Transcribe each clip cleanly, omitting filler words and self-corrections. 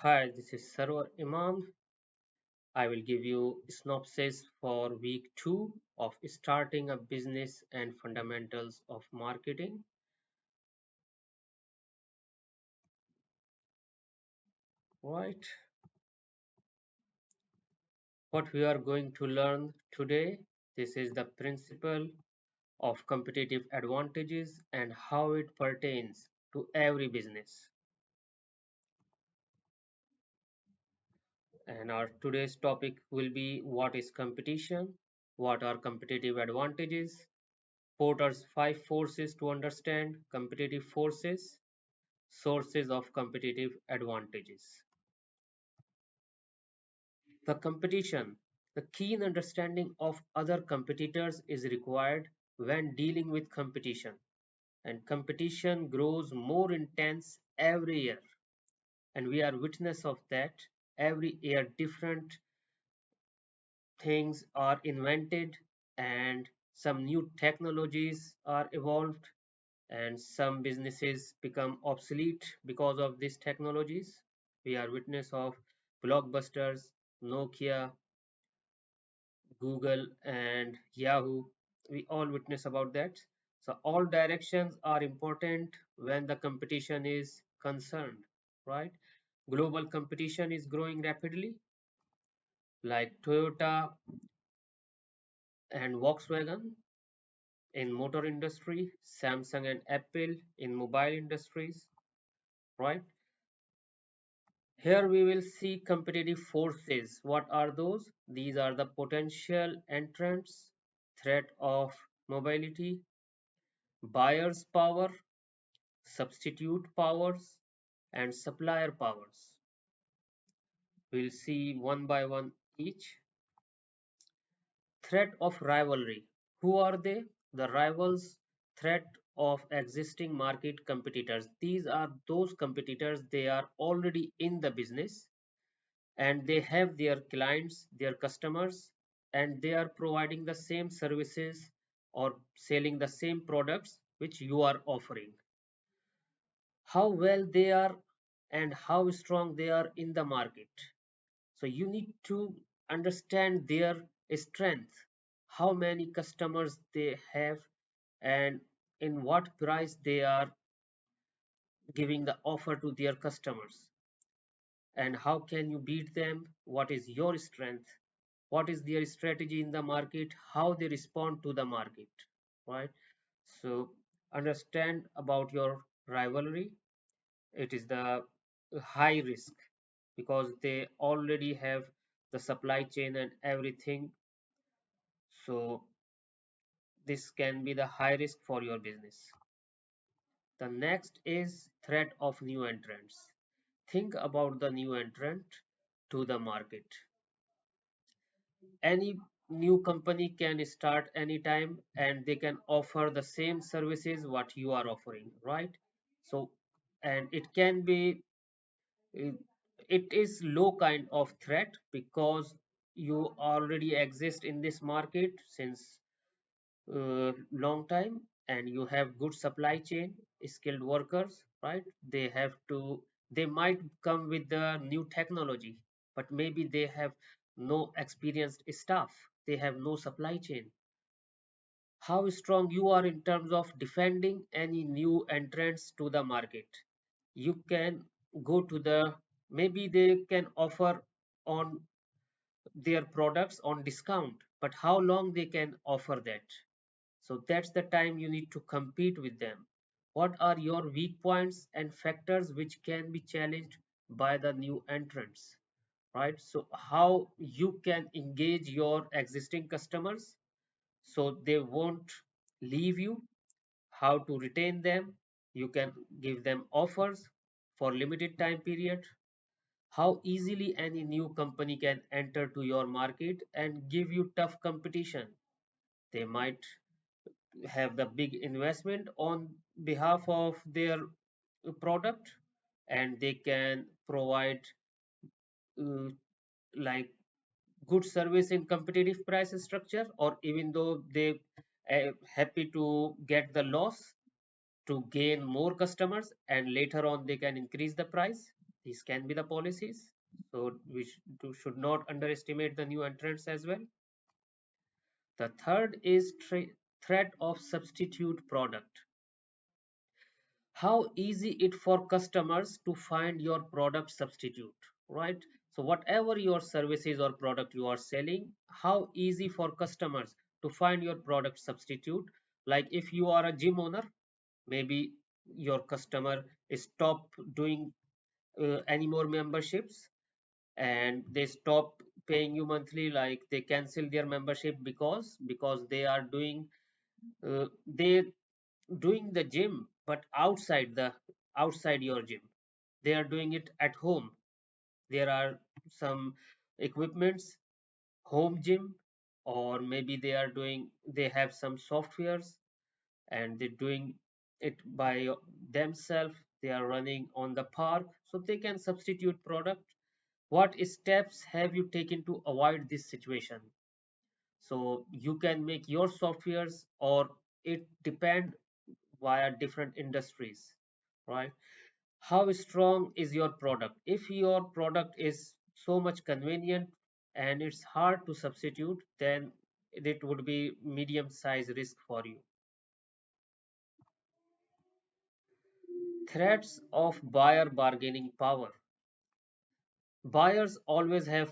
Hi, this is Sarwar Imam. I will give you a synopsis for week 2 of starting a business and fundamentals of marketing. Right. What we are going to learn today, this is the principle of competitive advantages and how it pertains to every business. And our today's topic will be what is competition, what are competitive advantages, Porter's 5 forces to understand competitive forces, sources of competitive advantages. The competition. The keen understanding of other competitors is required when dealing with competition, and competition grows more intense every year, and we are witness of that. Every year, different things are invented, and some new technologies are evolved, and some businesses become obsolete because of these technologies. We are witness of blockbusters, Nokia, Google, and Yahoo. We all witness about that. So all directions are important when the competition is concerned, right? Global competition is growing rapidly, like Toyota and Volkswagen in motor industry, Samsung and Apple in mobile industries, right? Here we will see competitive forces. What are those? These are the potential entrants, threat of mobility, buyer's power, substitute powers, and supplier powers. We'll see one by one each. Threat of rivalry. Who are they? The rivals, threat of existing market competitors. These are those competitors, they are already in the business and they have their clients, their customers, and they are providing the same services or selling the same products which you are offering. How well they are and how strong they are in the market. So you need to understand their strength, how many customers they have, and in what price they are giving the offer to their customers, and how can you beat them, what is your strength, what is their strategy in the market, how they respond to the market, right? So understand about your rivalry. It is the high risk because they already have the supply chain and everything. So this can be the high risk for your business. The next is threat of new entrants. Think about the new entrant to the market. Any new company can start anytime and they can offer the same services what you are offering, right? So and it can be uh, it is low kind of threat because you already exist in this market since long time and you have good supply chain, skilled workers, right? They might come with the new technology, but maybe they have no experienced staff, they have no supply chain. How strong you are in terms of defending any new entrants to the market? You can go to the, maybe they can offer on their products on discount, but how long they can offer that? So that's the time you need to compete with them. What are your weak points and factors which can be challenged by the new entrants, right? So how you can engage your existing customers so they won't leave you, how to retain them, you can give them offers for limited time period, how easily any new company can enter to your market and give you tough competition. They might have the big investment on behalf of their product and they can provide uh, like good service in competitive price structure, or even though they happy to get the loss to gain more customers and later on they can increase the price. These can be the policies. So we should not underestimate the new entrants as well. The third is threat of substitute product. How easy it for customers to find your product substitute, right? So whatever your services or product you are selling, how easy for customers to find your product substitute. Like if you are a gym owner, maybe your customer stop doing any more memberships, and they stop paying you monthly, like they cancel their membership because they doing the gym but outside your gym. They are doing it at home. There are some equipments, home gym, or maybe they have some softwares and they're doing it by themselves. They are running on the park, so they can substitute product. What steps have you taken to avoid this situation? So you can make your softwares, or it depend via different industries, right? How strong is your product? If your product is so much convenient and it's hard to substitute, then it would be medium size risk for you. Threats of buyer bargaining power. Buyers always have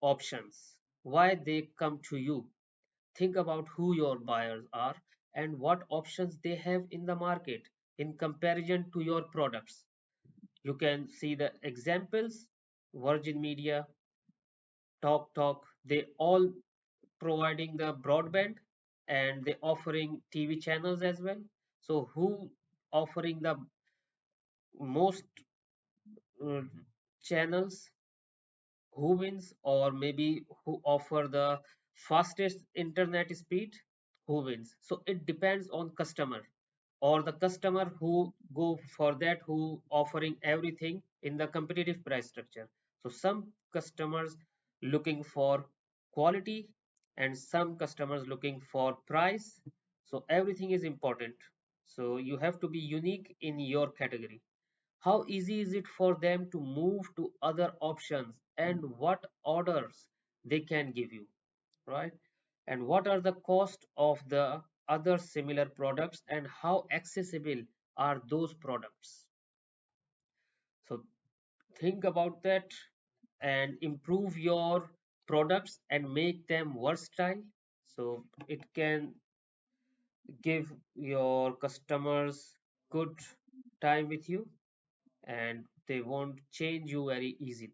options. Why they come to you? Think about who your buyers are and what options they have in the market in comparison to your products. You can see the examples. Virgin Media, Talk, they all providing the broadband, and they offering TV channels as well. So who offering the most uh, channels, who wins? Or maybe who offer the fastest internet speed, who wins? So it depends on customer, or the customer who go for that, who offering everything in the competitive price structure. So some customers looking for quality, and some customers looking for price. So everything is important. So you have to be unique in your category. How easy is it for them to move to other options, and what orders they can give you, right? And what are the cost of the other similar products, and how accessible are those products? So think about that and improve your products and make them versatile, so it can give your customers good time with you, and they won't change you very easily.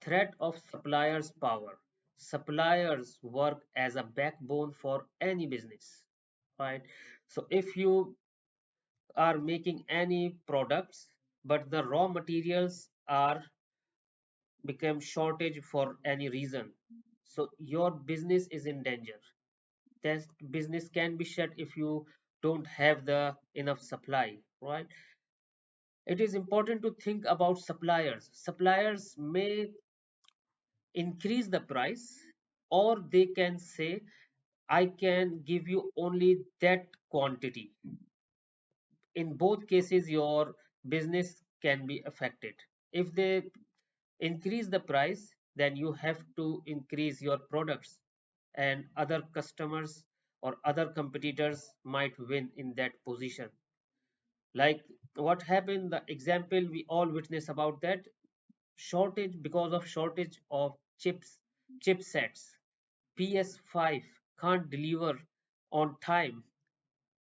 Threat of suppliers power. Suppliers work as a backbone for any business, right? So if you are making any products but the raw materials are become shortage for any reason, so your business is in danger. That business can be shut if you don't have the enough supply, right? It is important to think about suppliers. Suppliers may increase the price, or they can say, I can give you only that quantity. In both cases, your business can be affected. If they increase the price, then you have to increase your products, and other customers or other competitors might win in that position. Like what happened, the example we all witness about that shortage, because of shortage of chipsets. PS5 can't deliver on time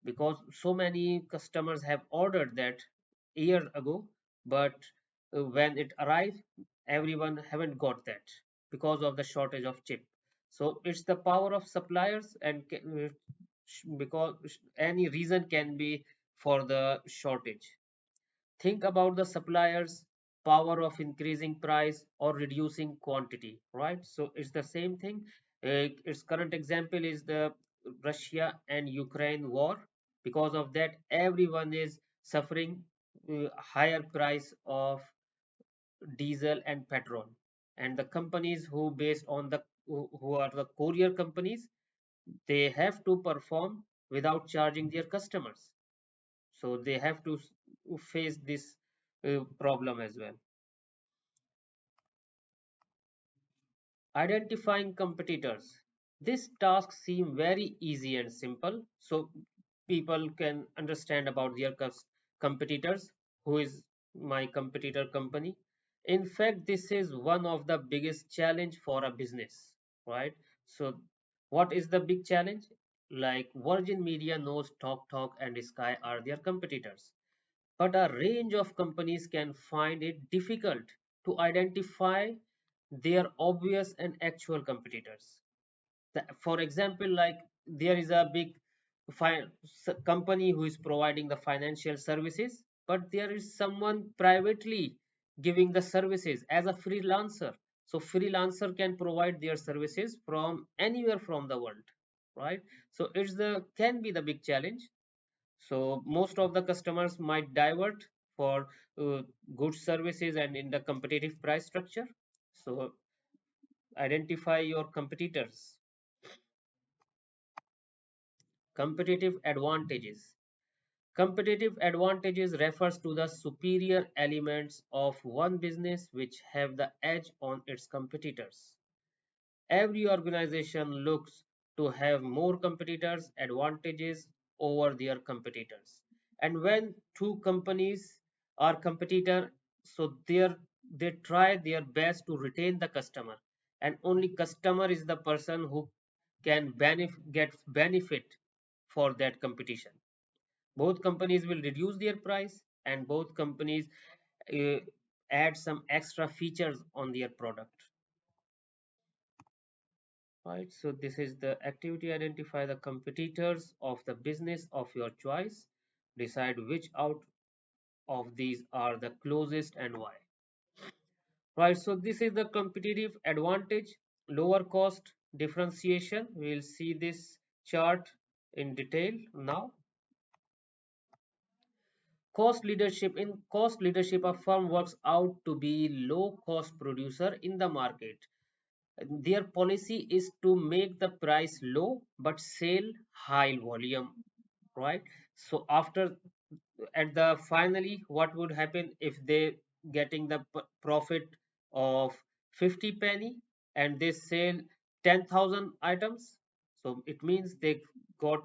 because so many customers have ordered that year ago, but when it arrived, everyone haven't got that because of the shortage of chip. So it's the power of suppliers, and because any reason can be for the shortage. Think about the suppliers power of increasing price or reducing quantity, right? So it's the same thing. Its current example is the Russia and Ukraine war. Because of that, everyone is suffering higher price of diesel and petrol, and the companies who based on the who are the courier companies, they have to perform without charging their customers. So they have to face this problem as well. Identifying competitors. This task seems very easy and simple, so people can understand about their competitors, who is my competitor company. In fact, this is one of the biggest challenge for a business, right? So what is the big challenge? Like Virgin Media knows Talk and Sky are their competitors, but a range of companies can find it difficult to identify their obvious and actual competitors. For example, like there is a big company who is providing the financial services, but there is someone privately giving the services as a freelancer. So freelancer can provide their services from anywhere from the world, right? So it's the can be the big challenge. So most of the customers might divert for uh, good services and in the competitive price structure. So identify your competitors. Competitive advantages. Competitive advantages refers to the superior elements of one business which have the edge on its competitors. Every organization looks to have more competitors advantages over their competitors. And when two companies are competitor, so they try their best to retain the customer. And only customer is the person who can get benefit for that competition. Both companies will reduce their price and both companies uh, add some extra features on their product, right? So this is the activity. Identify the competitors of the business of your choice, decide which out of these are the closest and why, right? So this is the competitive advantage. Lower cost, differentiation, we'll see this chart in detail now. Cost leadership. In cost leadership, a firm works out to be low cost producer in the market. Their policy is to make the price low but sell high volume, right? So after at the finally what would happen if they getting the profit of 50 penny and they sell 10,000 items, so it means they got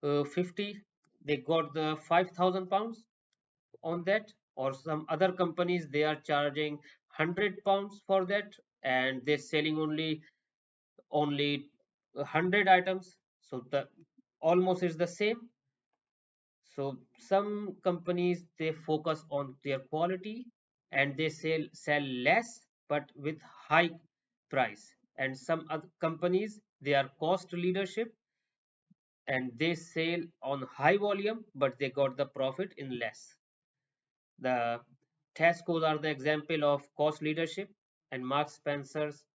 50, they got the 5,000 pounds on that. Or some other companies they are charging 100 pounds for that and they're selling only 100 items, so the almost is the same. So some companies they focus on their quality and they sell less but with high price, and some other companies they are cost leadership and they sell on high volume but they got the profit in less. The Tesco's are the example of cost leadership, and Marks Spencer's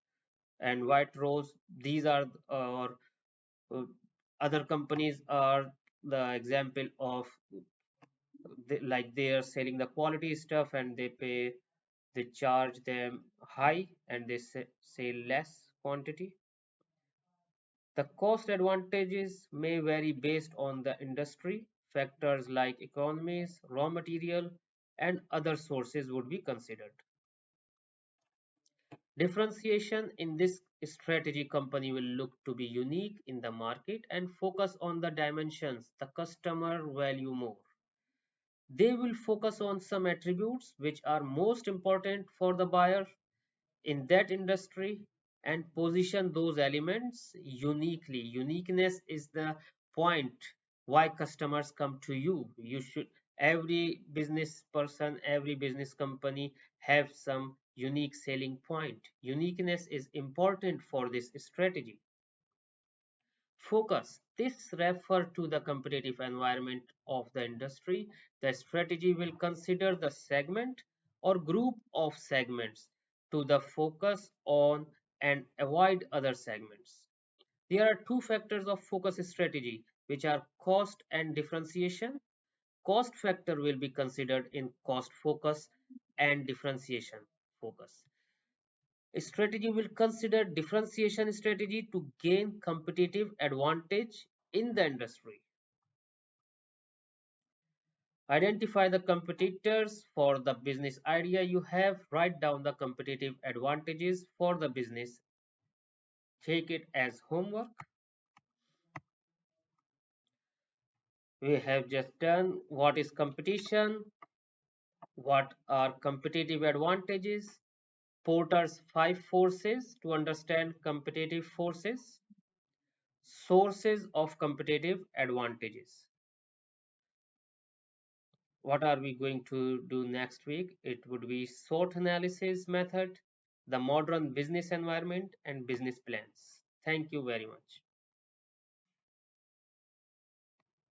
and White Rose, these are or other companies are the example of like they are selling the quality stuff and they charge them high and they sell less quantity. The cost advantages may vary based on the industry. Factors like economies, raw material, and other sources would be considered. Differentiation. In this strategy, company will look to be unique in the market and focus on the dimensions the customer value more. They will focus on some attributes which are most important for the buyer in that industry and position those elements uniquely. Uniqueness is the point why customers come to you. You should, every business person, every business company have some unique selling point. Uniqueness is important for this strategy. Focus. This refers to the competitive environment of the industry. The strategy will consider the segment or group of segments to the focus on and avoid other segments. There are two factors of focus strategy, which are cost and differentiation. Cost factor will be considered in cost focus and differentiation focus. A strategy will consider differentiation strategy to gain competitive advantage in the industry. Identify the competitors for the business idea you have. Write down the competitive advantages for the business. Take it as homework. We have just done what is competition, what are competitive advantages, Porter's five forces to understand competitive forces, sources of competitive advantages. What are we going to do next week? It would be SWOT analysis method, the modern business environment, and business plans. Thank you very much.